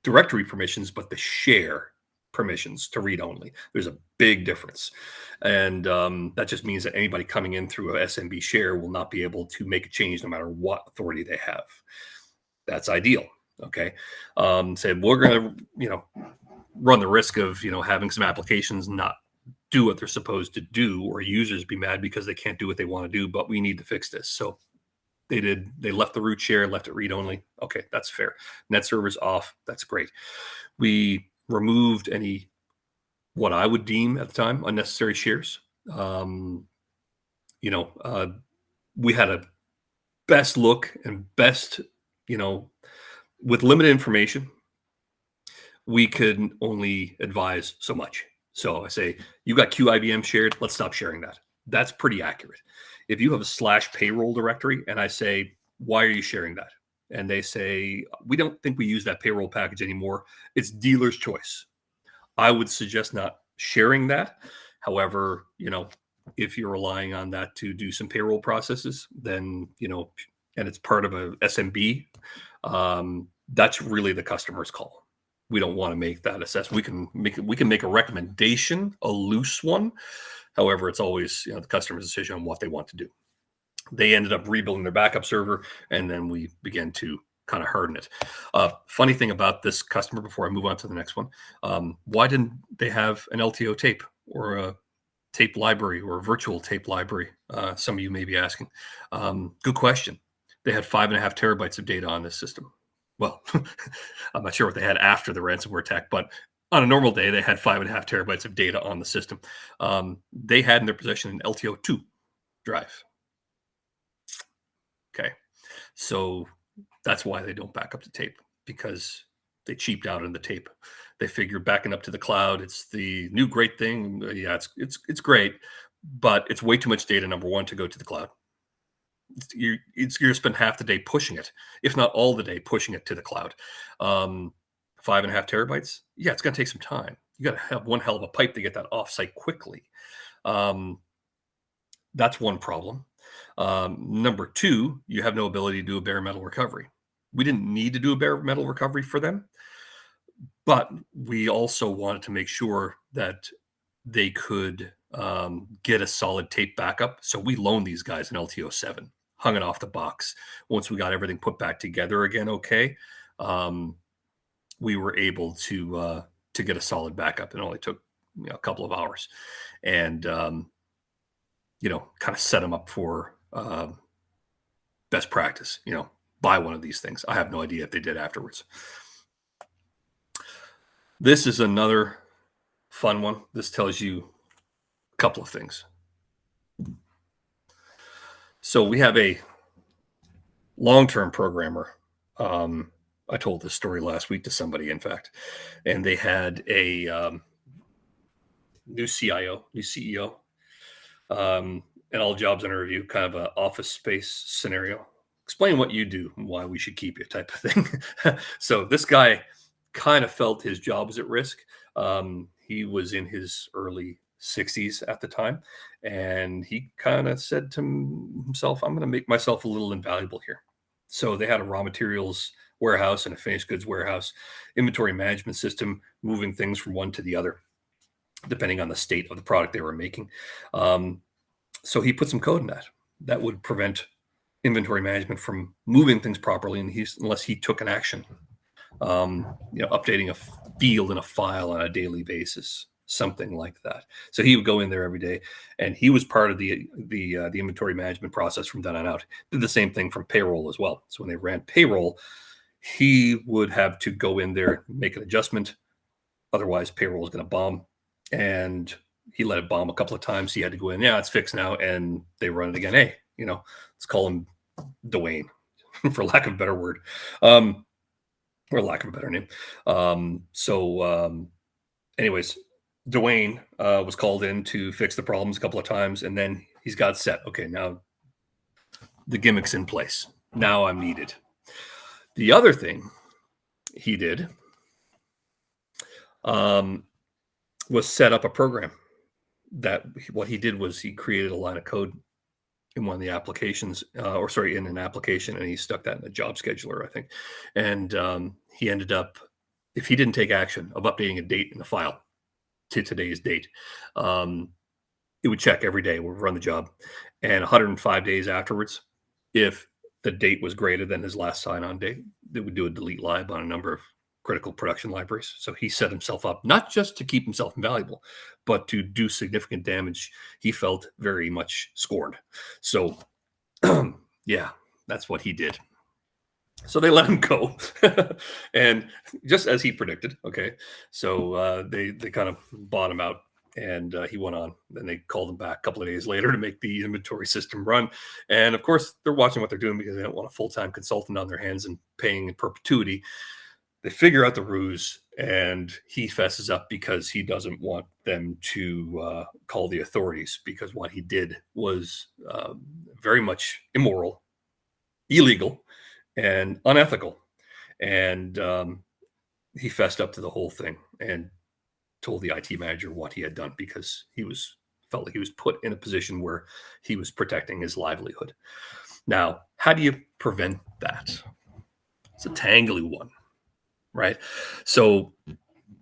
directory permissions, but the share permissions to read-only. There's a big difference. And that just means that anybody coming in through a SMB share will not be able to make a change no matter what authority they have. That's ideal. Okay. Said we're going to, run the risk of, having some applications not do what they're supposed to do, or users be mad because they can't do what they want to do, but we need to fix this. So they did. They left the root share, left it read only. Okay, that's fair. NetServer's off. That's great. We removed any, what I would deem at the time, unnecessary shares. We had a best look and best, with limited information, we could only advise so much. So I say, you got QIBM shared, let's stop sharing that. That's pretty accurate. If you have a /payroll directory and I say, why are you sharing that? And they say, we don't think we use that payroll package anymore. It's dealer's choice. I would suggest not sharing that. However, if you're relying on that to do some payroll processes, then, and it's part of a SMB, that's really the customer's call. We don't want to make that assessment. We can make a recommendation, a loose one. However, it's always the customer's decision on what they want to do. They ended up rebuilding their backup server, and then we began to kind of harden it. Funny thing about this customer, before I move on to the next one, why didn't they have an LTO tape or a tape library or a virtual tape library? Some of you may be asking. Good question. They had 5.5 terabytes of data on this system. Well, I'm not sure what they had after the ransomware attack, but on a normal day, they had 5.5 terabytes of data on the system. They had in their possession an LTO2 drive. Okay. So that's why they don't back up the tape, because they cheaped out on the tape. They figure backing up to the cloud, it's the new great thing. Yeah, it's great, but it's way too much data. Number one, to go to the cloud. You're going to spend half the day pushing it, if not all the day pushing it to the cloud. 5.5 terabytes. Yeah, it's going to take some time. You got to have one hell of a pipe to get that offsite quickly. That's one problem. Number two, you have no ability to do a bare metal recovery. We didn't need to do a bare metal recovery for them, but we also wanted to make sure that they could get a solid tape backup. So we loaned these guys an LTO7, hung it off the box. Once we got everything put back together again, okay, we were able to get a solid backup. It only took a couple of hours, and kind of set them up for best practice. Buy one of these things. I have no idea if they did afterwards. This is another fun one. This tells you a couple of things. So we have a long-term programmer. I told this story last week to somebody, in fact, and they had a new CIO, new CEO, and all jobs under review, kind of an office space scenario. Explain what you do and why we should keep you, type of thing. So this guy kind of felt his job was at risk. He was in his early 60s at the time, and he kind of said to himself, I'm going to make myself a little invaluable here. So they had a raw materials warehouse and a finished goods warehouse, inventory management system, moving things from one to the other, depending on the state of the product they were making. So he put some code in that would prevent inventory management from moving things properly, unless he took an action. Updating a field in a file on a daily basis, something like that. So he would go in there every day, and he was part of the inventory management process from then on out. Did the same thing from payroll as well. So when they ran payroll, he would have to go in there, make an adjustment. Otherwise, payroll is going to bomb. And he let it bomb a couple of times. He had to go in. Yeah, it's fixed now. And they run it again. Hey, let's call him Dwayne, for lack of a better word. Or lack of a better name. Anyways, Dwayne was called in to fix the problems a couple of times, and then he's got set. Okay, now the gimmick's in place. Now I'm needed. The other thing he did was set up a program that what he did was he created a line of code in one of the applications, in an application, and he stuck that in a job scheduler, I think. And he ended up, if he didn't take action of updating a date in the file to today's date, it would check every day, would run the job. And 105 days afterwards, if the date was greater than his last sign-on date, it would do a delete lib on a number of critical production libraries. So he set himself up not just to keep himself invaluable, but to do significant damage he felt very much scorned. So yeah, that's what he did. So they let him go. And just as he predicted, okay, so they kind of bought him out, and he went on. Then they called him back a couple of days later to make the inventory system run. And of course, they're watching what they're doing because they don't want a full-time consultant on their hands and paying in perpetuity. They figure out the ruse, and he fesses up because he doesn't want them to call the authorities, because what he did was very much immoral, illegal, and unethical. And he fessed up to the whole thing and told the IT manager what he had done, because he felt like he was put in a position where he was protecting his livelihood. Now, how do you prevent that? It's a tangly one. Right. So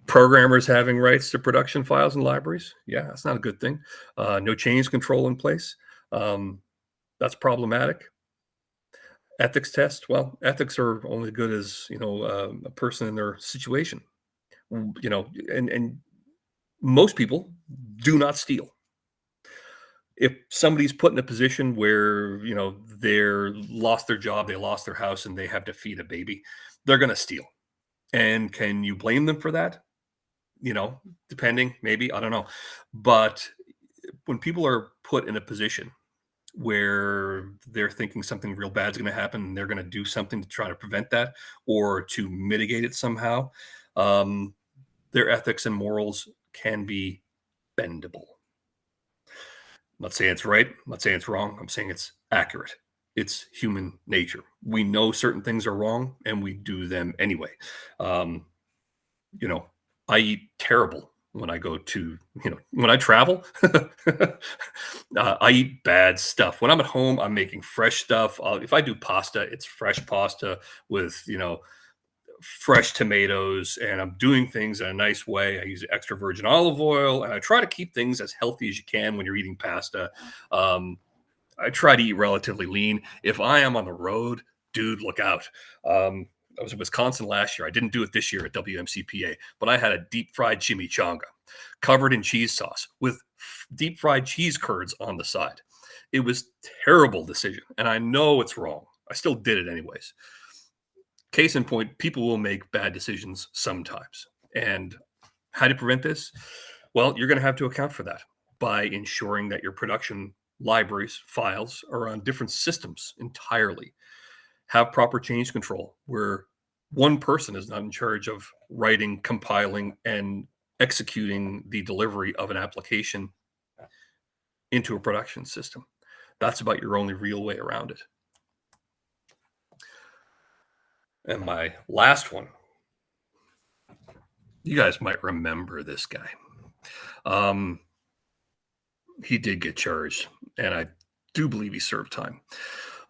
programmers having rights to production files and libraries. Yeah, that's not a good thing. No change control in place. That's problematic. Ethics test. Well, ethics are only good as, a person in their situation, and most people do not steal. If somebody's put in a position where, they're lost their job, they lost their house, and they have to feed a baby, they're going to steal. And can you blame them for that? Depending, maybe, I don't know. But when people are put in a position where they're thinking something real bad is going to happen, and they're going to do something to try to prevent that or to mitigate it somehow, their ethics and morals can be bendable. I'm not saying it's right. I'm not saying it's wrong. I'm saying it's accurate. It's human nature. We know certain things are wrong and we do them anyway. Um, I eat terrible when I go to, when I travel. I eat bad stuff. When I'm at home, I'm making fresh stuff. If I do pasta, it's fresh pasta with, fresh tomatoes, and I'm doing things in a nice way. I use extra virgin olive oil, and I try to keep things as healthy as you can when you're eating pasta. I try to eat relatively lean. If I am on the road, dude, look out. I was in Wisconsin last year. I didn't do it this year at WMCPA, but I had a deep fried chimichanga covered in cheese sauce with deep fried cheese curds on the side. It was a terrible decision, and I know it's wrong. I still did it anyways. Case in point, people will make bad decisions sometimes. And how to prevent this? Well, you're going to have to account for that by ensuring that your production libraries, files are on different systems entirely. Have proper change control where one person is not in charge of writing, compiling, and executing the delivery of an application into a production system. That's about your only real way around it. And my last one, you guys might remember this guy. He did get charged, and I do believe he served time.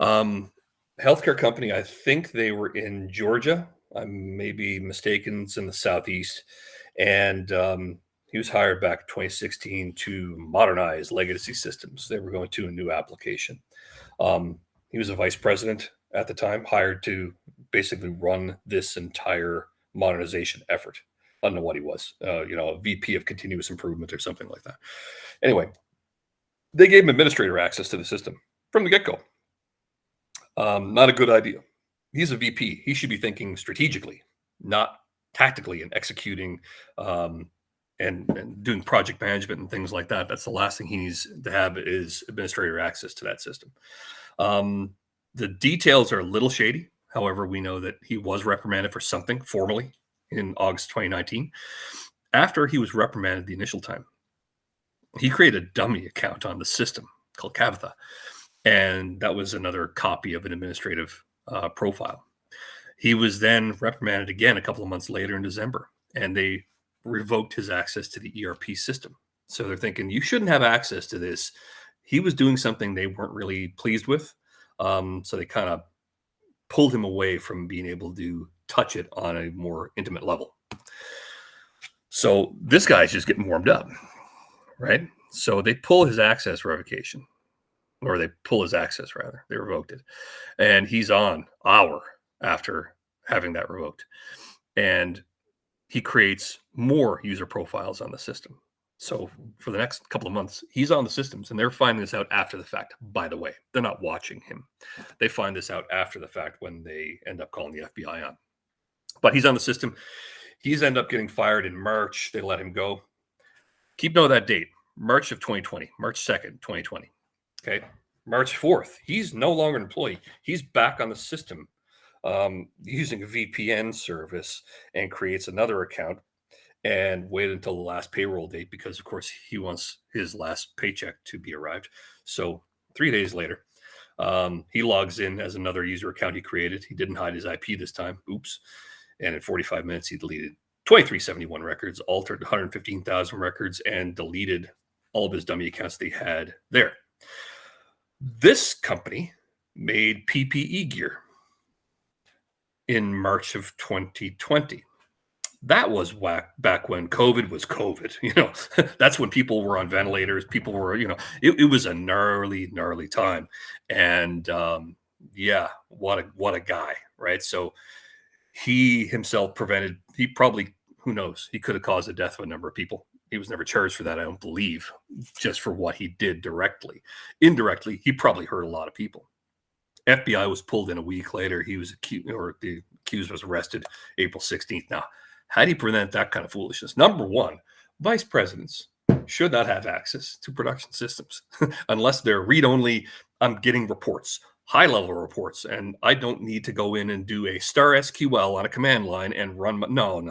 Healthcare company, I think they were in Georgia. I may be mistaken. It's in the Southeast. And he was hired back in 2016 to modernize legacy systems. They were going to a new application. He was a vice president at the time, hired to basically run this entire modernization effort. I don't know what he was, a VP of continuous improvement or something like that. Anyway, they gave him administrator access to the system from the get-go. Not a good idea. He's a VP. He should be thinking strategically, not tactically, and executing and doing project management and things like that. That's the last thing he needs to have is administrator access to that system. The details are a little shady. However, we know that he was reprimanded for something formally in August 2019. After he was reprimanded the initial time, he created a dummy account on the system called Kavitha. And that was another copy of an administrative profile. He was then reprimanded again a couple of months later in December, and they revoked his access to the ERP system. So they're thinking, you shouldn't have access to this. He was doing something they weren't really pleased with. So they kind of pulled him away from being able to touch it on a more intimate level. So this guy's just getting warmed up, right? So they pull his access revocation, or they pull his access rather. They revoked it. And he's on hour after having that revoked. And he creates more user profiles on the system. So for the next couple of months, he's on the systems, and they're finding this out after the fact. By the way, they're not watching him. They find this out after the fact when they end up calling the FBI on. But he's on the system. He's ended up getting fired in March. They let him go. Keep note of that date, March of 2020, March 2nd, 2020. Okay. March 4th, he's no longer an employee. He's back on the system using a VPN service and creates another account and wait until the last payroll date because, of course, he wants his last paycheck to be arrived. So 3 days later, he logs in as another user account he created. He didn't hide his IP this time. Oops. And in 45 minutes, he deleted 2371 records, altered 115,000 records, and deleted all of his dummy accounts that he had there. This company made PPE gear in March of 2020. That was back when COVID was COVID. That's when people were on ventilators. People were, it was a gnarly, gnarly time. And what a guy, right? So he himself he probably, who knows, he could have caused the death of a number of people. He was never charged for that, I don't believe, just for what he did directly. Indirectly, he probably hurt a lot of people. FBI was pulled in a week later. He was the accused was arrested April 16th. Now, how do you prevent that kind of foolishness? Number one, vice presidents should not have access to production systems unless they're read-only. I'm getting reports, high-level reports, and I don't need to go in and do a star SQL on a command line and run. No.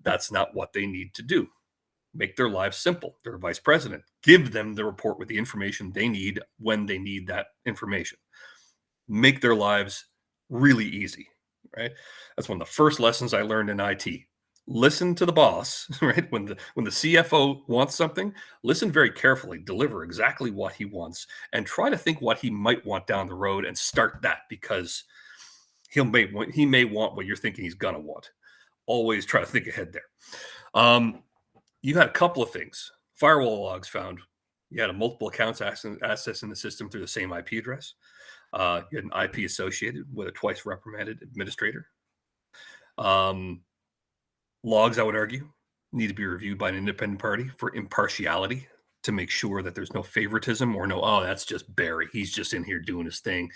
That's not what they need to do. Make their lives simple. They're a vice president. Give them the report with the information they need when they need that information. Make their lives really easy, right? That's one of the first lessons I learned in IT. Listen to the boss, right? When the CFO wants something, listen very carefully, deliver exactly what he wants, and try to think what he might want down the road and start that, because he may want what you're thinking he's gonna want. Always try to think ahead there. You had a couple of things. Firewall logs found you had a multiple accounts accessing the system through the same IP address. You had an IP associated with a twice reprimanded administrator. Logs, I would argue, need to be reviewed by an independent party for impartiality to make sure that there's no favoritism or no, oh, that's just Barry. He's just in here doing his thing.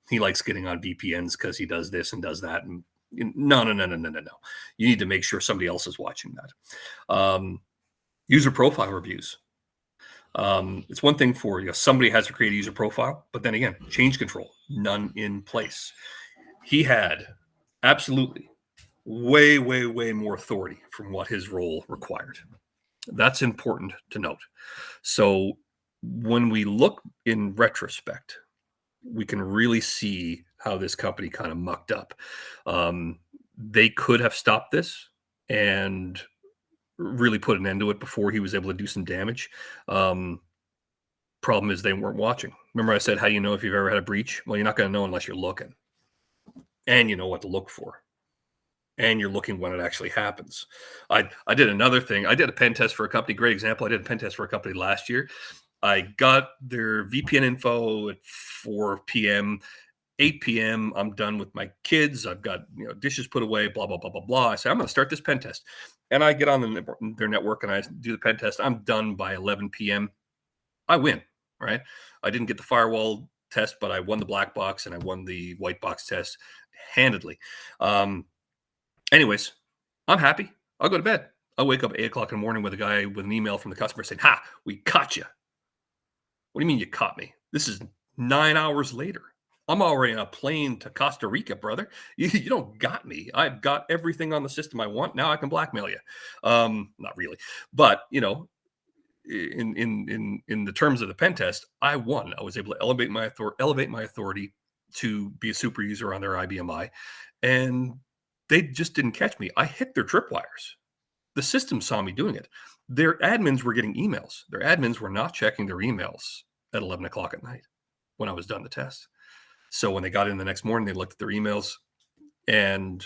He likes getting on VPNs because he does this and does that. And no. You need to make sure somebody else is watching that. User profile reviews. It's one thing for somebody has to create a user profile, but then again, change control, none in place. He had absolutely way more authority from what his role required. That's important to note. So when we look in retrospect, we can really see how this company kind of mucked up. They could have stopped this and really put an end to it before he was able to do some damage. Problem is they weren't watching. Remember I said, how do you know if you've ever had a breach? Well, you're not going to know unless you're looking. And you know what to look for. And you're looking when it actually happens. I did another thing. I did a pen test for a company. Great example. I did a pen test for a company last year. I got their VPN info at 4 p.m. 8 p.m. I'm done with my kids. I've got dishes put away, blah, blah, blah, blah, blah. I say, I'm going to start this pen test. And I get on their network and I do the pen test. I'm done by 11 p.m. I win, right? I didn't get the firewall test, but I won the black box and I won the white box test handedly. Anyways, I'm happy. I'll go to bed. I'll wake up at 8 o'clock in the morning with a guy with an email from the customer saying, ha, we caught you. What do you mean you caught me? This is 9 hours later. I'm already on a plane to Costa Rica, brother. You don't got me. I've got everything on the system I want. Now I can blackmail you. Not really. But, in the terms of the pen test, I won. I was able to elevate my authority to be a super user on their IBMI. And they just didn't catch me. I hit their tripwires. The system saw me doing it. Their admins were getting emails. Their admins were not checking their emails at 11 o'clock at night when I was done the test. So when they got in the next morning, they looked at their emails and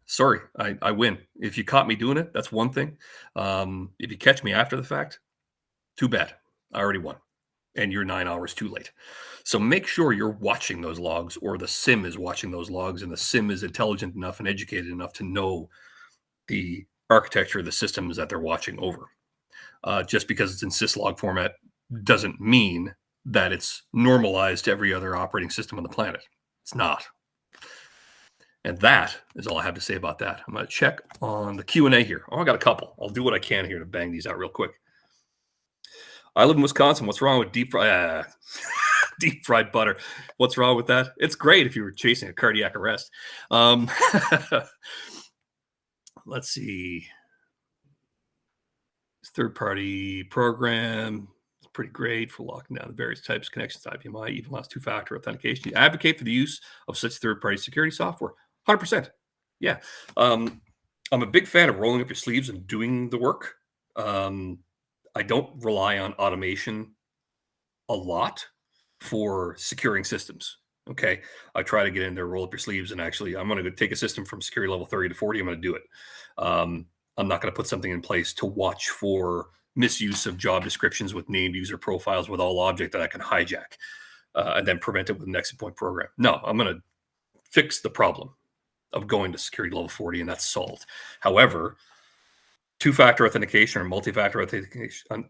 sorry, I win. If you caught me doing it, that's one thing. If you catch me after the fact, too bad. I already won. And you're 9 hours too late. So make sure you're watching those logs, or the SIM is watching those logs, and the SIM is intelligent enough and educated enough to know the architecture of the systems that they're watching over. Just because it's in syslog format doesn't mean that it's normalized to every other operating system on the planet. It's not. And that is all I have to say about that. I'm going to check on the Q&A here. I got a couple. I'll do what I can here to bang these out real quick. I live in Wisconsin. What's wrong with deep fried butter? What's wrong with that? It's great if you were chasing a cardiac arrest. Let's see. Third-party program. It's pretty great for locking down the various types of connections to IBMI, even allows two-factor authentication. You advocate for the use of such third-party security software. 100%. Yeah. I'm a big fan of rolling up your sleeves and doing the work. I don't rely on automation a lot for securing systems. Okay. I try to get in there, roll up your sleeves, and actually I'm going to take a system from security level 30 to 40. I'm going to do it. I'm not going to put something in place to watch for misuse of job descriptions with named user profiles with all object that I can hijack and then prevent it with an exit point program. No, I'm going to fix the problem of going to security level 40, and that's solved. However, two-factor authentication or multi-factor authentication on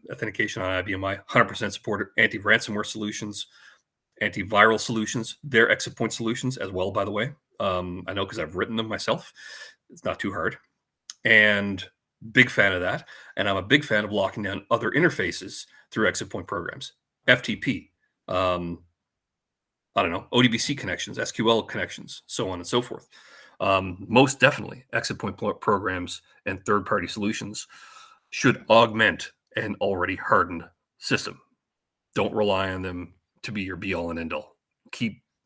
IBMI, 100% supported. Anti-ransomware solutions, antiviral solutions, their exit point solutions as well, by the way. I know because I've written them myself. It's not too hard. And big fan of that. And I'm a big fan of locking down other interfaces through exit point programs. FTP, ODBC connections, SQL connections, so on and so forth. Most definitely, exit point programs and third-party solutions should augment an already hardened system. Don't rely on them to be your be-all and end-all.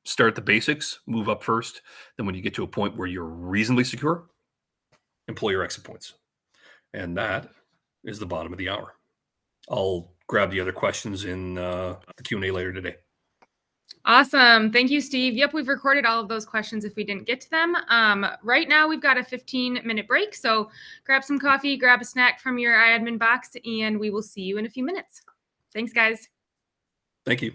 Start the basics, move up first. Then when you get to a point where you're reasonably secure, employ your exit points. And that is the bottom of the hour. I'll grab the other questions in the Q&A later today. Awesome. Thank you, Steve. Yep, we've recorded all of those questions if we didn't get to them. Right now, we've got a 15-minute break. So grab some coffee, grab a snack from your iAdmin box, and we will see you in a few minutes. Thanks, guys. Thank you.